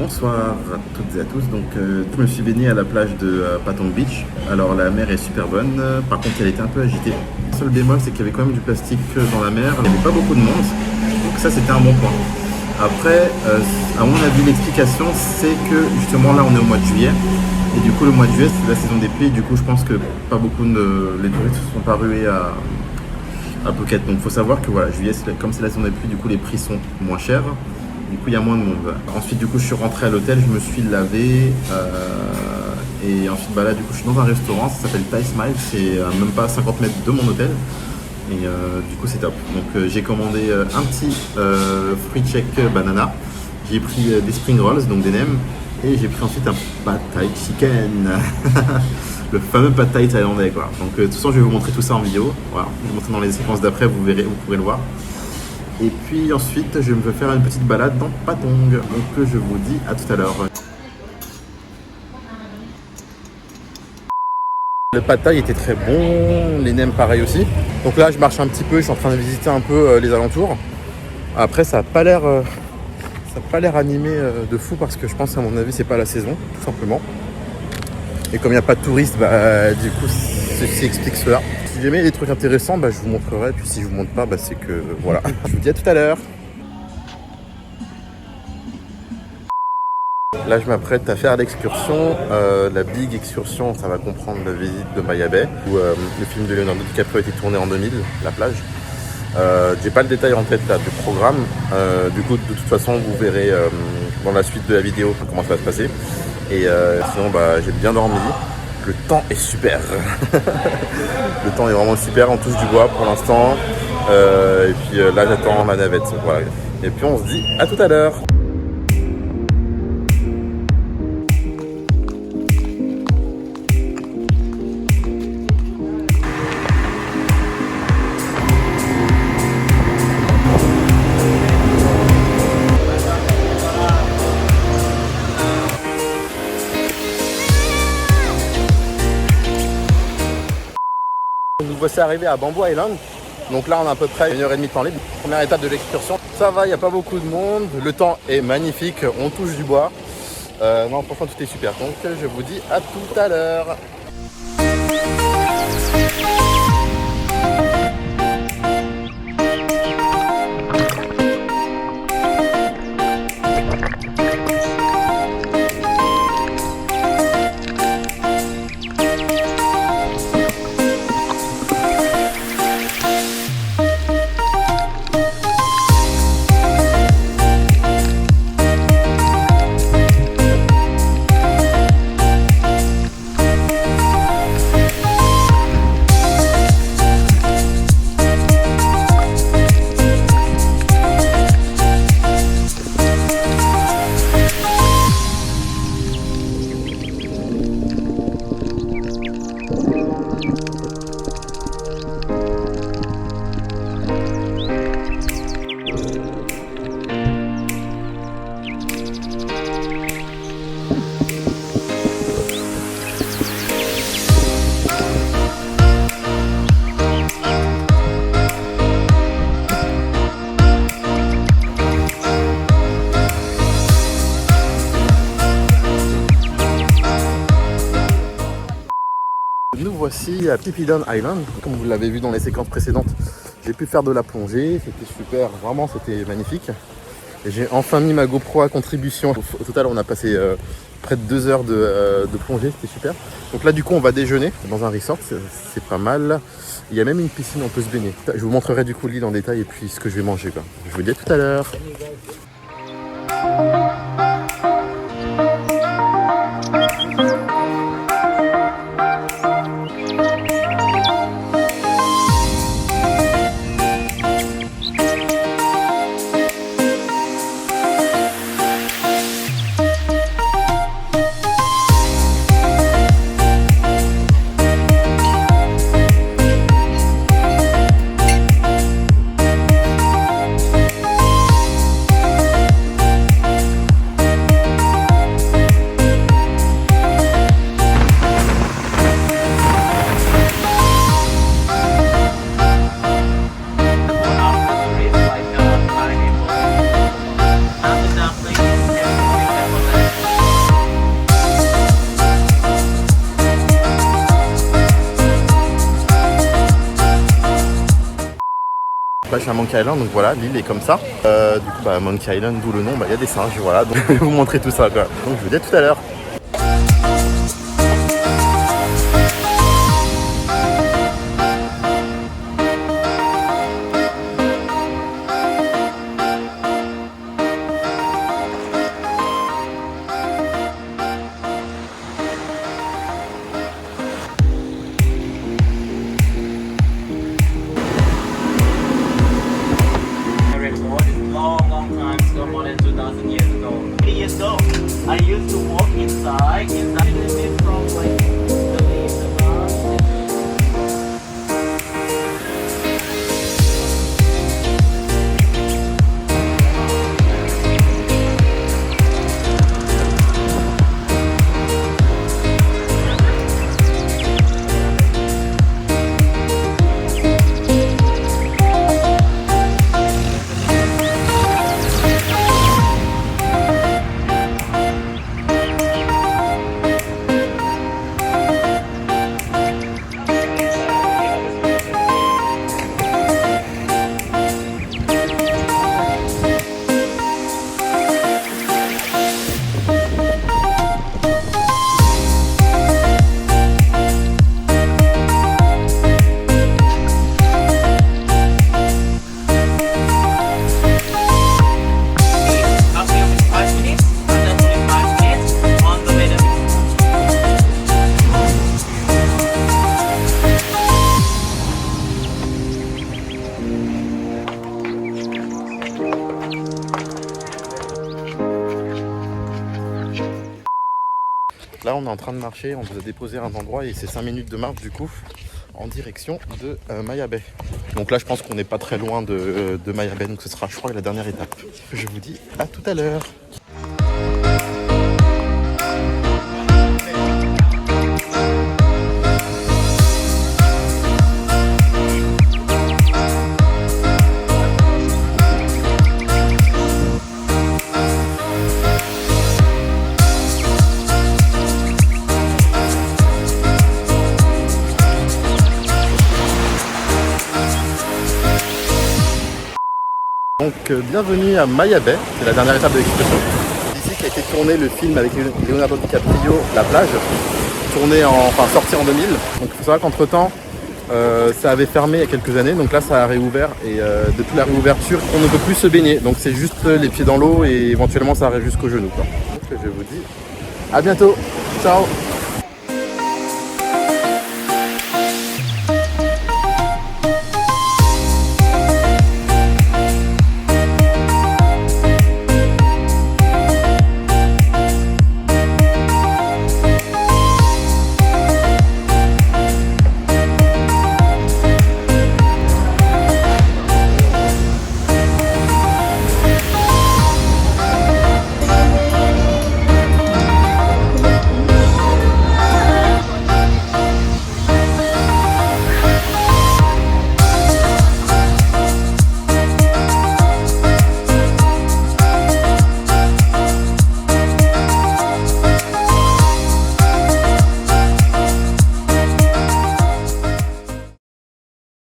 Bonsoir à toutes et à tous. Donc, je me suis baigné à la plage de Patong Beach. Alors, la mer est super bonne. Par contre, elle était un peu agitée. Le seul bémol, c'est qu'il y avait quand même du plastique dans la mer. Il n'y avait pas beaucoup de monde. Donc, ça, c'était un bon point. Après, à mon avis, l'explication, c'est que justement là, on est au mois de juillet. Et du coup, le mois de juillet, c'est la saison des pluies. Du coup, je pense que pas beaucoup de les touristes ne sont pas rués à Phuket. Donc, il faut savoir que voilà, juillet, comme c'est la saison des pluies, du coup, les prix sont moins chers. Du coup, il y a moins de monde. Ensuite, du coup, je suis rentré à l'hôtel, je me suis lavé. Et ensuite, bah là, du coup, je suis dans un restaurant, ça s'appelle Thai Smile. C'est même pas 50 mètres de mon hôtel. Et du coup, c'est top. Donc, j'ai commandé un petit fruit check banana. J'ai pris des spring rolls, donc des nems. Et j'ai pris ensuite un pad thai chicken. Le fameux pad thai thaïlandais, quoi. Donc, de toute façon, je vais vous montrer tout ça en vidéo. Voilà. Je vais vous montrer dans les séquences d'après, vous verrez, vous pourrez le voir. Et puis ensuite, je vais faire une petite balade dans Patong. Donc je vous dis à tout à l'heure. Le pad thai était très bon, les nems pareil aussi. Donc là, je marche un petit peu, je suis en train de visiter un peu les alentours. Après, ça n'a pas l'air animé de fou parce que je pense, à mon avis, c'est pas la saison, tout simplement. Et comme il n'y a pas de touristes, du coup, ceci explique cela. Si jamais il y a des trucs intéressants, je vous montrerai. Puis si je vous montre pas, c'est que voilà. Je vous dis à tout à l'heure. Là, je m'apprête à faire l'excursion, la big excursion. Ça va comprendre la visite de Maya Bay, où le film de Leonardo DiCaprio a été tourné en 2000, la plage. J'ai pas le détail en tête là du programme. Du coup, de toute façon, vous verrez dans la suite de la vidéo comment ça va se passer. Et sinon, j'ai bien dormi. Le temps est super. Le temps est vraiment super. On touche du bois pour l'instant. Et puis là, j'attends ma navette. Voilà. Et puis, on se dit à tout à l'heure. Nous voici arrivés à Bamboo Island. Donc là, on a à peu près 1h30 de temps libre. Première étape de l'excursion. Ça va, il n'y a pas beaucoup de monde. Le temps est magnifique. On touche du bois. Non, franchement, tout est super. Donc, je vous dis à tout à l'heure. Nous voici à Phi Phi Don Island. Comme vous l'avez vu dans les séquences précédentes, j'ai pu faire de la plongée. C'était super, vraiment c'était magnifique. Et j'ai enfin mis ma GoPro à contribution. Au total, on a passé près de 2 heures de plongée, c'était super. Donc là, du coup, on va déjeuner dans un resort, c'est pas mal. Il y a même une piscine, on peut se baigner. Je vous montrerai du coup l'île en détail et puis ce que je vais manger, quoi. Je vous dis à tout à l'heure. à Monkey Island, donc voilà, l'île est comme ça. Du coup, bah, Monkey Island, d'où le nom, bah, y a des singes, voilà, donc je vais vous montrer tout ça, quoi. Donc je vous dis à tout à l'heure. I used to walk inside from like the leaves around. Là on est en train de marcher, on nous a déposé à un endroit et c'est 5 minutes de marche du coup en direction de Maya Bay. Donc là je pense qu'on n'est pas très loin de Maya Bay, donc ce sera je crois la dernière étape. Je vous dis à tout à l'heure. Donc bienvenue à Maya Bay, c'est la dernière étape de l'expression. C'est ici qu'a été tourné le film avec Leonardo DiCaprio, La plage, sorti en 2000. Donc il faut savoir qu'entre temps, ça avait fermé il y a quelques années, donc là ça a réouvert et depuis la réouverture, on ne peut plus se baigner. Donc c'est juste les pieds dans l'eau et éventuellement ça arrive jusqu'aux genoux, quoi. Donc je vous dis à bientôt, ciao.